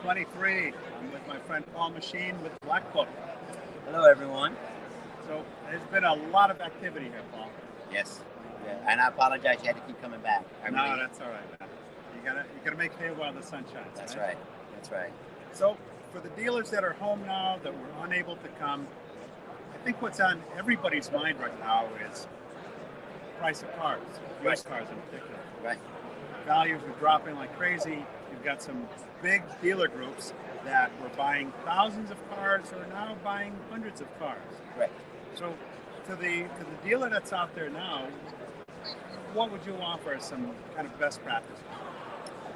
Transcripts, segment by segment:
2023. I'm with my friend Paul Machin with Black Book. Hello, everyone. So there's been a lot of activity here, Paul. Yes. Yeah. And I apologize. You had to keep coming back. No, that's all right, man. You gotta make hay while the sun shines. That's right. That's right. So for the dealers that are home now that were unable to come, I think what's on everybody's mind right now is price of cars, used cars in particular. Right. Values are dropping like crazy. You've got some big dealer groups that were buying thousands of cars or now buying hundreds of cars. Right. So to the dealer that's out there now, what would you offer as some kind of best practices?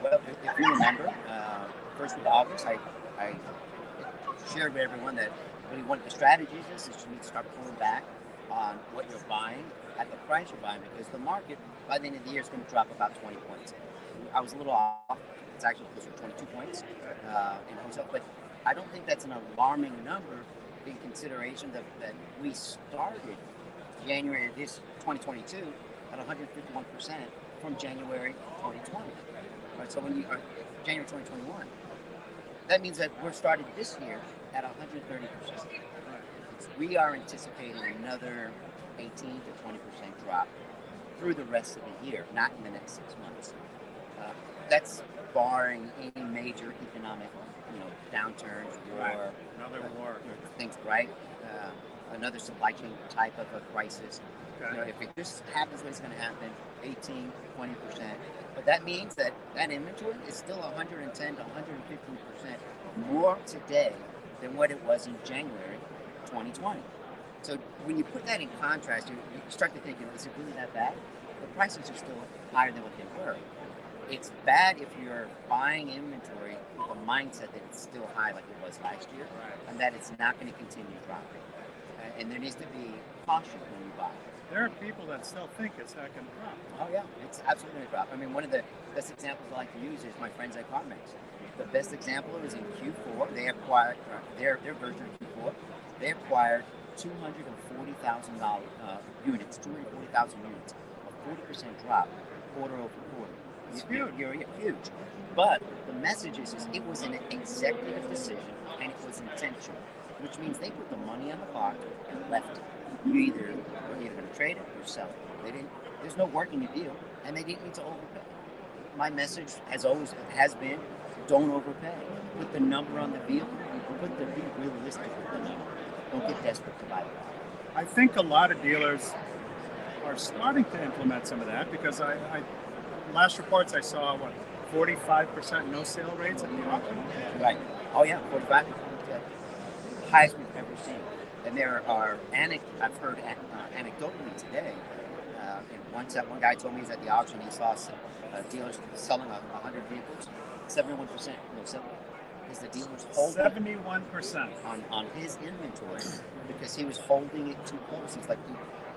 Well, if you remember, first week of August, I shared with everyone that really one of the strategies is you need to start pulling back on what you're buying at the price you're buying, because the market by the end of the year is going to drop about 20 points. I was a little off. It's actually closer to 22 points in wholesale, but I don't think that's an alarming number in consideration that we started January of this 2022 at 151% from January 2020. Right, so when you are January 2021, that means that we're starting this year at 130%. We are anticipating another 18 to 20% drop through the rest of the year, not in the next 6 months. That's barring any major economic, downturns, war, Another war, things, right? Another supply chain type of a crisis. Okay. If it just happens, what's going to happen? 18, 20%. But that means that inventory is still 110 to 115% more today than what it was in January 2020. So when you put that in contrast, you start to think, is it really that bad? The prices are still higher than what they were. It's bad if you're buying inventory with a mindset that it's still high like it was last year, and that it's not going to continue dropping. And there needs to be caution when you buy. There are people that still think it's not going to drop. Oh yeah, it's absolutely going to drop. I mean, one of the best examples I like to use is my friends at CarMax. The best example is in Q4. They acquired their version of Q4. They acquired 240,000 units, 240,000 units, a 40% drop quarter over quarter. It's huge. Huge. But the message is it was an executive decision and it was intentional, which means they put the money on the clock and left it. You're either going to trade it or sell it. There's no working a deal, and they didn't need to overpay. My message has been, don't overpay. Put the number on the vehicle. Be realistic with the number. Don't get desperate to buy it. I think a lot of dealers are starting to implement some of that because I last reports I saw 45% no sale rates at the auction. Right. Oh yeah, 45. Highest we've ever seen. And there are I've heard anecdotally today. And one guy told me he's at the auction. He saw dealers selling 100 vehicles, 71% no sale rate. Because the dealers holding 71% on his inventory because he was holding it too close. He's like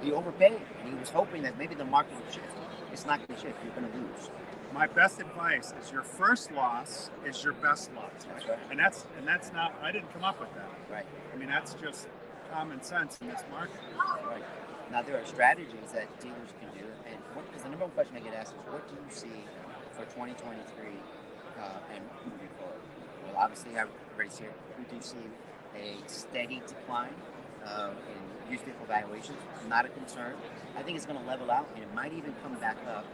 he overpaid, and he was hoping that maybe the market would shift. It's not going to shift. You're going to lose. My best advice is your first loss is your best loss. That's right. And that's not. I didn't come up with that. Right. I mean, that's just common sense in this market. Right. Now there are strategies that dealers can do, and because the number one question I get asked is, what do you see for 2023 and moving forward? Well, obviously, everybody's here. We do see a steady decline in used vehicle valuations. Not a concern. I think it's going to level out, and it might even come back up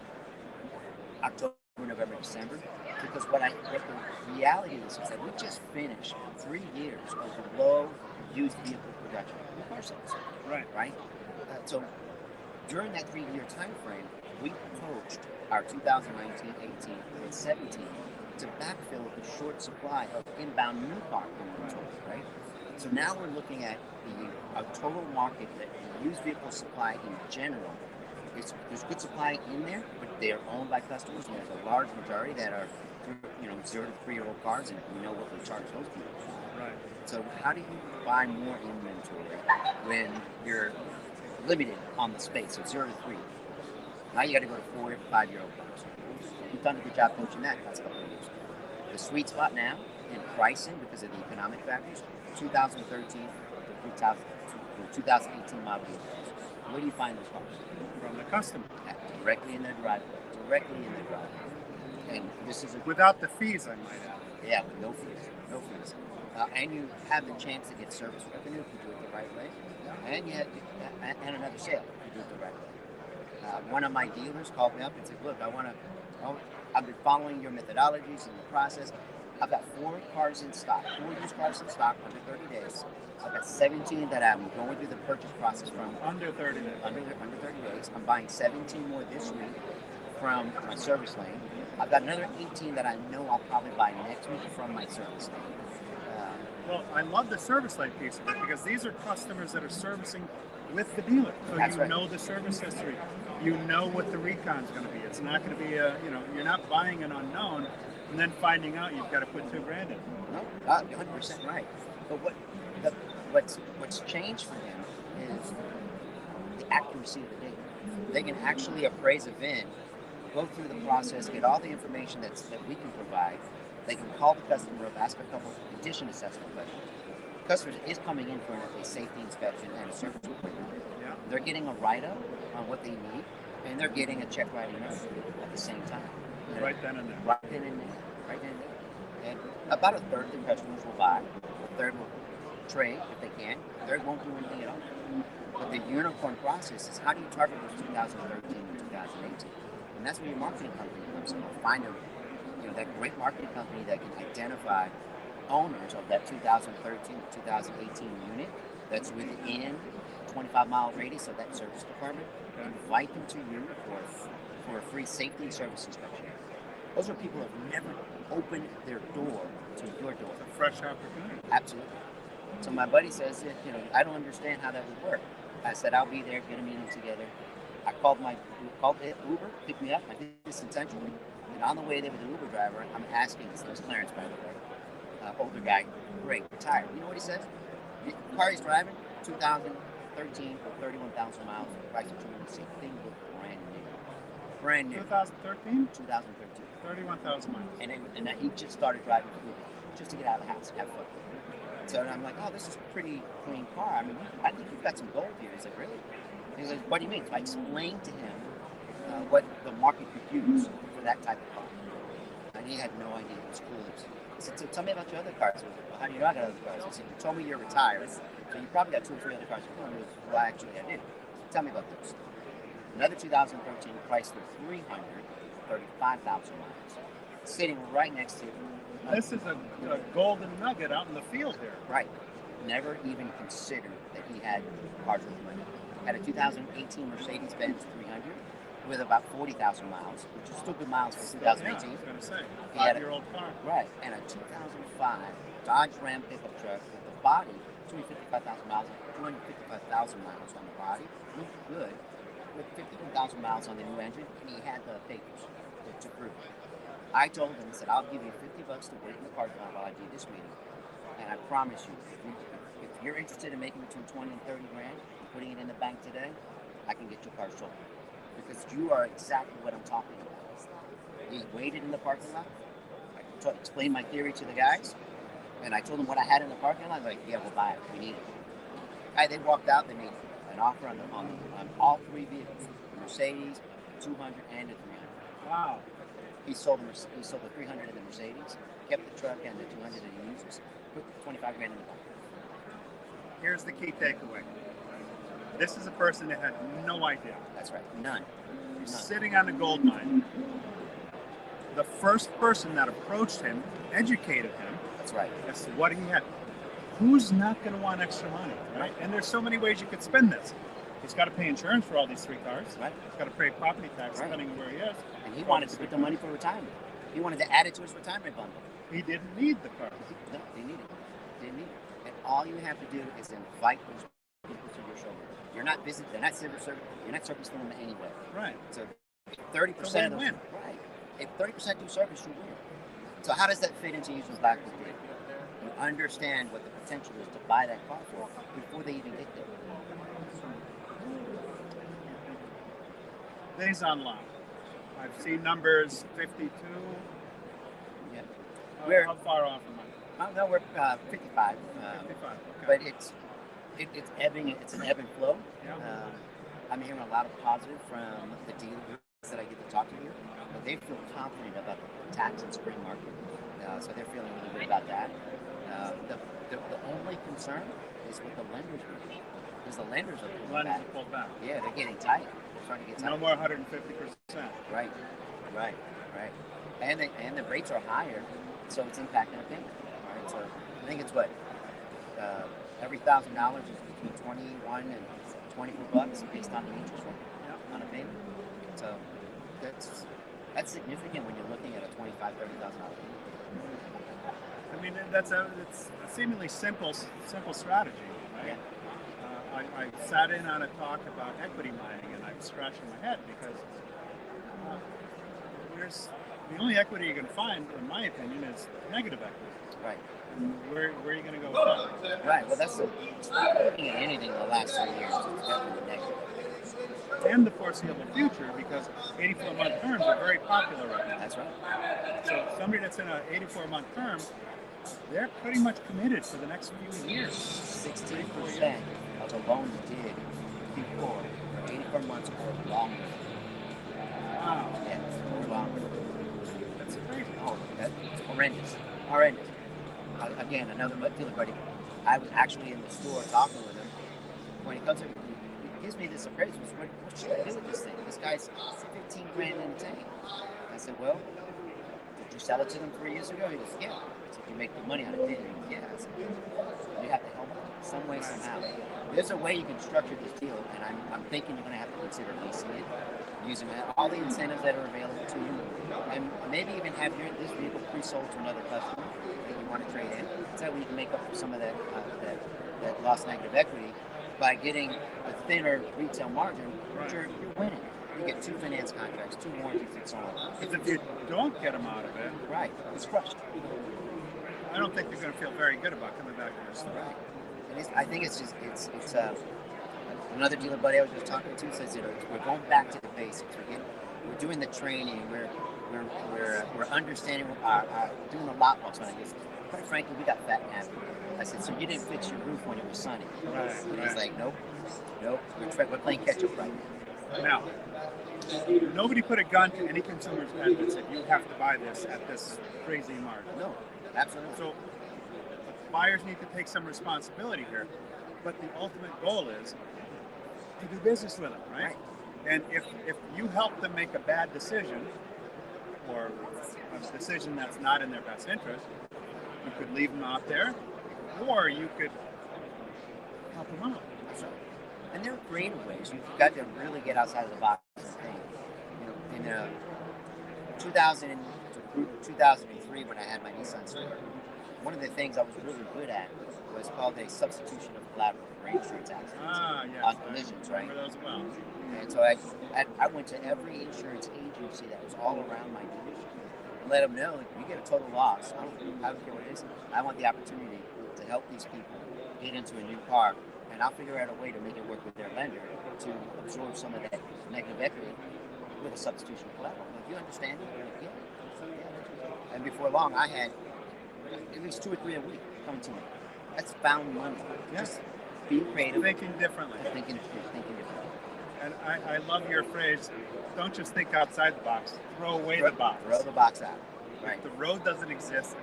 October, November, December. Because what the reality is that we just finished 3 years of low used vehicle production in car sales. Right. So during that 3-year time frame, we approached our 2019, 18, and 17 to backfill the short supply of inbound new car inventory, right? So now we're looking at a total market that used vehicle supply in general. There's good supply in there, but they are owned by customers, and there's a large majority that are 0 to 3-year-old cars, and we know what we charge those people. Right. So how do you buy more inventory when you're limited on the space? So 0 to 3. Now you got to go to 4 to 5-year-old cars. We've done a good job coaching that last couple of years. The sweet spot now in pricing, because of the economic factors, 2013 to 2018 model vehicles. Where do you find those cars? From the customer. Directly in their driveway. And this is without the fees, I might add. Yeah, with no fees, no fees. And you have the chance to get service revenue if you do it the right way. And you have, and another sale if you do it the right way. One of my dealers called me up and said, look, I've been following your methodologies and the process. I've got 4 used cars in stock under 30 days. I've got 17 that I'm going through the purchase process from. Under 30 days. Under 30 days. I'm buying 17 more this week from my service lane. I've got another 18 that I know I'll probably buy next week from my service lane. Well, I love the service lane piece of it because these are customers that are servicing with the dealer. So That's you right. know the service history. You know what the recon's going to be. It's not going to be you're not buying an unknown and then finding out you've got to put $2,000 in. No, 100% right. But what's changed for them is the accuracy of the data. They can actually appraise a VIN, go through the process, get all the information that we can provide. They can call the customer up, ask a couple of condition assessment questions. Customer is coming in for a safety inspection and a service appointment. Yeah. They're getting a write-up on what they need, and they're getting a check writing note at the same time. Right then and there. Right then and there. Right then and there. And about a third of the customers will buy, a third will trade if they can, a third won't do anything at all. But the unicorn process is how do you target those 2013 and 2018? And that's where your marketing company comes in. Find that great marketing company that can identify owners of that 2013 to 2018 unit that's within 25-mile radius of that service department. Invite them to you for a free safety and service inspection. Those are people who have never opened their door to your door. It's a fresh opportunity. Absolutely. So my buddy says, I don't understand how that would work. I said, I'll be there, get a meeting together. I called Uber, picked me up. I did this intentionally. And on the way there with the Uber driver, I'm asking, his name's Clarence, by the way, older guy, great, retired. You know what he says? The car he's driving, 2013, 31,000 miles, price of $260. Thing looked brand new. Brand new. 2013? 2013. 31,000 miles. And he just started driving Uber just to get out of the house, have fun. So I'm like, oh, this is a pretty clean car. I mean, I think you've got some gold here. He's like, really? He's like, what do you mean? So I explained to him what the market could use for that type of car. And he had no idea. It was cool. I said, so tell me about your other cars. He was like, well, how do you know I got other cars? I said, you told me you're retired, so you probably got 2 or 3 other cars. He goes, well, actually, I did. Tell me about those. Another 2013 priced for 335,000 miles. Sitting right next to This is a golden nugget out in the field here. Right. Never even considered that he had cars with money. Had a 2018 Mercedes-Benz 300 with about 40,000 miles, which is still good miles for 2018. Yeah, I was going to say, 5-year-old car. Right. And a 2005 Dodge Ram pickup truck with the body, 255,000 miles, 255,000 miles on the body. Looked good. With 51,000 miles on the new engine, and he had the papers to prove it. I told him, I said, I'll give you $50 to wait in the parking lot while I do this meeting. And I promise you, if you're interested in making between 20 and 30 grand and putting it in the bank today, I can get your car sold. Because you are exactly what I'm talking about. He waited in the parking lot. I explained my theory to the guys. And I told them what I had in the parking lot. They're like, yeah, we'll buy it. We need it. They walked out. They made an offer on all 3 vehicles. The Mercedes, the 200, and the 300. Wow. He sold the 300 in the Mercedes, kept the truck and the 200 that he uses, put 25 grand in the bank. Here's the key takeaway. This is a person that had no idea. That's right. None. Sitting on a gold mine. The first person that approached him, educated him. That's right. As to what he had. Who's not going to want extra money, right? And there's so many ways you could spend this. He's got to pay insurance for all these 3 cars. Right. He's got to pay property tax depending on where he is. And he wanted to put the money for retirement. He wanted to add it to his retirement bundle. He didn't need the car. No, they need it. Didn't need it. And all you have to do is invite those people to your showroom. You're not visiting. They're not You're not servicing them in any way. Right. So 30% of them. win. Right. If 30% do service, you win. So how does that fit into using Blackwood data? You understand what the potential is to buy that car for before they even get there. Days online. I've seen numbers 52. Yeah. How far off am I? No, we're 55. 55. Okay. But it's ebbing. It's an ebb and flow. Yeah. I'm hearing a lot of positive from the dealers that I get to talk to here. But they feel confident about the tax and spring market. So they're feeling really good about that. The only concern is what the lenders will do, because the lenders are pulling Lenders back. are pulled back. Yeah, they're getting tight. They're starting to get tight. No more 150%. Right, right, right. And the rates are higher, so it's impacting the payment. Right. So I think it's what every $1,000 is between 21 and 24 bucks based on the interest rate on a payment. So that's significant when you're looking at a $25,000-$30,000 payment. I mean, it's a seemingly simple strategy, right? Yeah. I sat in on a talk about equity mining, and I'm scratching my head because there's the only equity you can find, in my opinion, is negative equity. Right. And where are you going to go with that? Right. Well, that's looking at anything in the last 3 years. It's definitely negative. And the foreseeable future, because 84-month terms are very popular right now. That's right. So somebody that's in an 84-month term, they're pretty much committed for the next few years. 16% of the loan you did before for 84 months or longer. Wow. Yeah, or longer. That's crazy. Oh, that's horrendous. Horrendous. Again, another dealer buddy. I was actually in the store talking with him. When he comes in, he gives me this appraisal. What should I do with this thing? This guy's 15 grand in the tank. I said, well, did you sell it to them 3 years ago? He goes, yeah. I said, you make the money on it, didn't you? Yeah. I said, you have to help them some way, somehow. There's a way you can structure this deal, and I'm thinking you're going to have to consider leasing it, using all the incentives that are available to you, and maybe even have this vehicle pre-sold to another customer that you want to trade in. So we can make up for some of that lost negative equity by getting a thinner retail margin, but you're winning. You get 2 finance contracts, 2 warranties, and so on. Because if you don't get them out of it, Right, it's crushed. I don't think they're going to feel very good about coming back to your store. Right. And I think it's another dealer buddy I was just talking to says, we're going back to the basics. We're doing the training. We're understanding doing the lot walks on it. Quite frankly, we got fat and happy. I said, so you didn't fix your roof when it was sunny? Right. And he's like, nope. We're playing catch up right now. Now, nobody put a gun to any consumer's head that said you have to buy this at this crazy margin. No, absolutely. So buyers need to take some responsibility here, but the ultimate goal is to do business with them, right? And if you help them make a bad decision or a decision that's not in their best interest, you could leave them out there, or you could help them out. So, and there are creative ways. You've got to really get outside of the box and think. You know, in 2003, when I had my Nissan store, one of the things I was really good at was called a substitution of collateral for insurance accidents on collisions, right? Remember those well. And so I went to every insurance agency that was all around my dealership and let them know, you get a total loss. I don't care what it is. I want the opportunity to help these people get into a new car, and I'll figure out a way to make it work with their lender to absorb some of that negative equity with a substitution of collateral. Like, you understand it? Yeah. And before long, I had at least 2 or 3 a week come to me. That's found money. Yes. Just being creative. Thinking differently. Thinking differently. And I love your phrase, don't just think outside the box, throw away the box. Throw the box out. Right. If the road doesn't exist,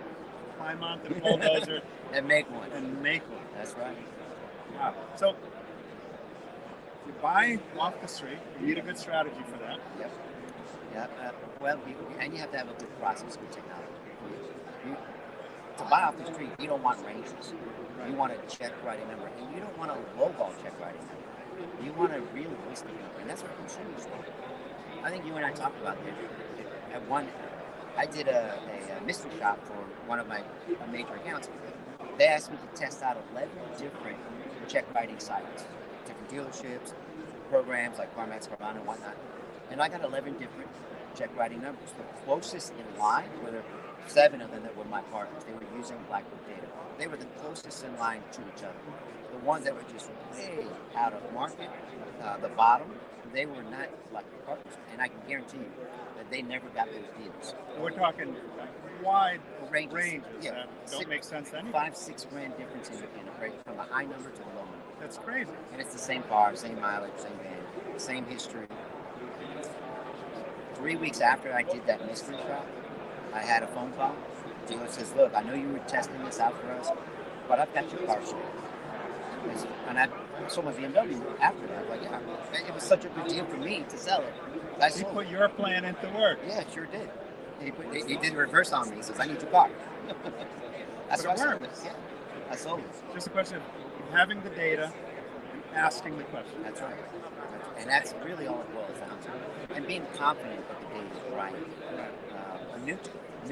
climb on the bulldozer and make one. That's right. Wow. So you buy off the street, you need a good strategy for that. Yep. Well, and you have to have a good process with technology. To buy off the street, you don't want ranges. Right. You want a check writing number, and you don't want a lowball check writing number. You want a realistic number, and that's what consumers want. I think you and I talked about this. I did a mystery shop for one of my major accounts. They asked me to test out 11 different check writing sites, different dealerships, programs like CarMax, Carvana, and whatnot. And I got 11 different check writing numbers. The closest in line were there 7 of them that were my partners. They were using Blackbook data. They were the closest in line to each other. The ones that were just way out of market, the bottom, they were not Blackbook partners. And I can guarantee you that they never got those deals. We're talking wide ranges yeah, that don't make sense to anyone. 5-6 grand difference in a rate from the high number to the low number. That's crazy. And it's the same car, same mileage, same van, same history. 3 weeks after I did that mystery shop, I had a phone call Dealer says, look, I know you were testing this out for us, but I've got your car sold. And I sold my BMW after that. Like, yeah, it was such a good deal for me to sell it. I He sold put it. your plan into work. Yeah, sure did. He did reverse on me. He says, I need your car. That's But why it I sold it. works. Yeah, I sold it. Just a question of having the data and asking the question. That's right. And that's really all it boils down to. And being confident that the data is right. A new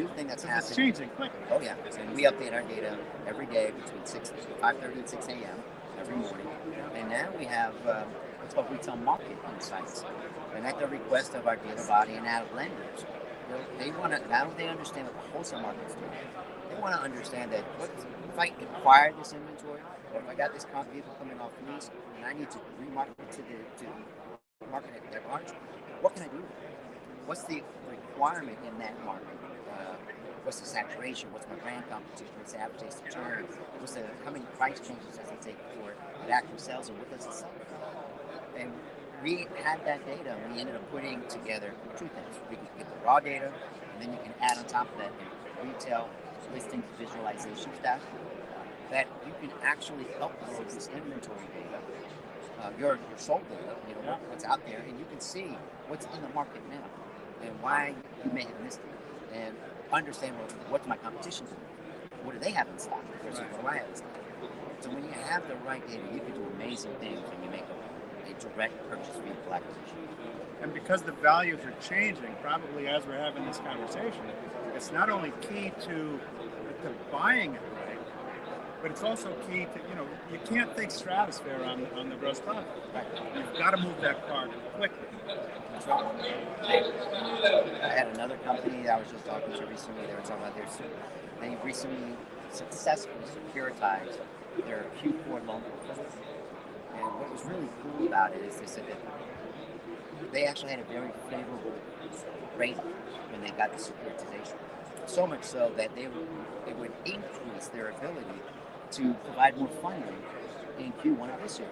thing that's Because it's happening. changing quickly. Oh yeah, and we update our data every day between 5:30 and 6 a.m. every morning. And now we have what's called retail market insights. And at the request of our dealer body and our lenders, they want to, now they understand what the wholesale market's doing. They want to understand that if I acquire this inventory, or if I got this vehicle coming off lease, and I need to remarket it to market it at large, what can I do? What's the requirement in that market? What's the saturation? What's my brand competition? What's the average days to turn? How many price changes does it take before it actually sells, and what does it sell for? And we had that data, and we ended up putting together two things. We can get the raw data, and then you can add on top of that a retail listings visualization stuff that you can actually upload this inventory data, your sold data, what's out there, and you can see what's in the market now and why you may have missed it, and understand what's my competition doing, what do they have in stock versus what do I have in stock. So when you have the right data, you can do amazing things when you make a direct purchase vehicle acquisition. And because the values are changing, probably as we're having this conversation, it's not only key to buying it right, but it's also key to, you can't think stratosphere on the gross profit. Right. You've got to move that car quickly. That's right. I had another company that I was just talking to recently. They were talking about they recently successfully securitized their Q4 loan portfolio. And what was really cool about it is they said that they actually had a very favorable rate when they got the securitization. So much so that it would increase their ability to provide more funding in Q1 of this year.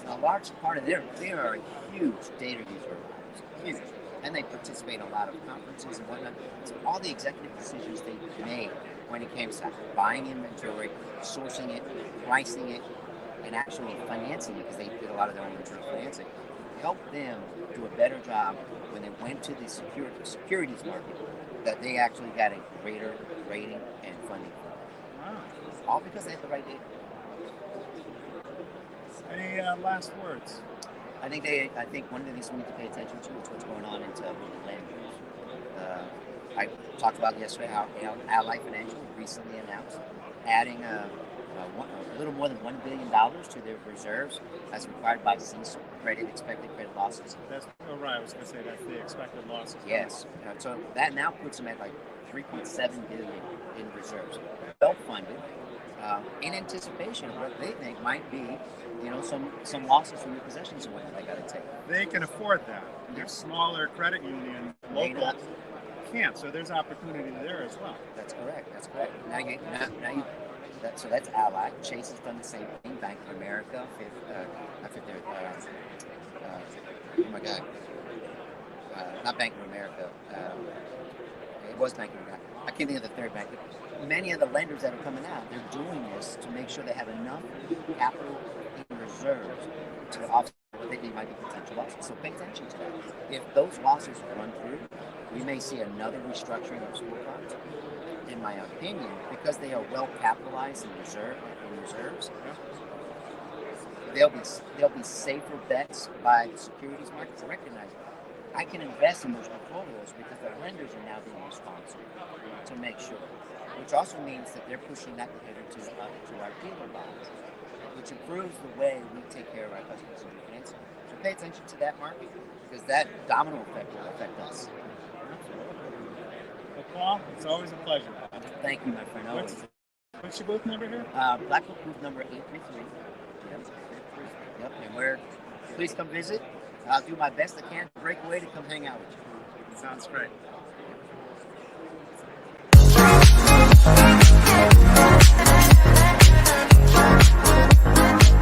A large part of they are a huge data user of ours, huge, and they participate in a lot of conferences and whatnot. So all the executive decisions they made when it came to buying inventory, sourcing it, pricing it, and actually financing it, because they did a lot of their own internal financing, helped them do a better job when they went to the securities market, that they actually got a greater rating and funding for it. Wow. All because they had the right data. Any last words? I think one of the things we need to pay attention to is what's going on into the lenders. I talked about yesterday how Ally Financial recently announced adding a little more than $1 billion to their reserves as required by CECL, expected credit losses. That's right. I was going to say that's the expected losses. Yes. So that now puts them at like $3.7 billion in reserves, well funded, in anticipation of what they think might be, some losses from your possessions and what they got to take. They can afford that. Yes. Your smaller credit union, local, can't. So there's opportunity there as well. That's correct. So that's Ally. Chase has done the same thing. Bank of America, oh my God, not Bank of America. It was Bank of America. I can't think of the third bank. But many of the lenders that are coming out, they're doing this to make sure they have enough capital in reserves to offset what they think might be potential losses. So pay attention to that. If those losses run through, we may see another restructuring of scorecards. In my opinion, because they are well capitalized in reserves, they'll be safer bets by the securities market to recognize I can invest in those portfolios because the lenders are now being responsible to make sure, which also means that they're pushing that behavior to our dealer bonds, which improves the way we take care of our customers and financing. So pay attention to that market, because that domino effect will affect us. Well, Paul, it's always a pleasure. Thank you, my friend. Always. What's your booth number here? Black Book booth number 833. Yep. And please come visit. I'll do my best I can to break away to come hang out with you. Sounds great.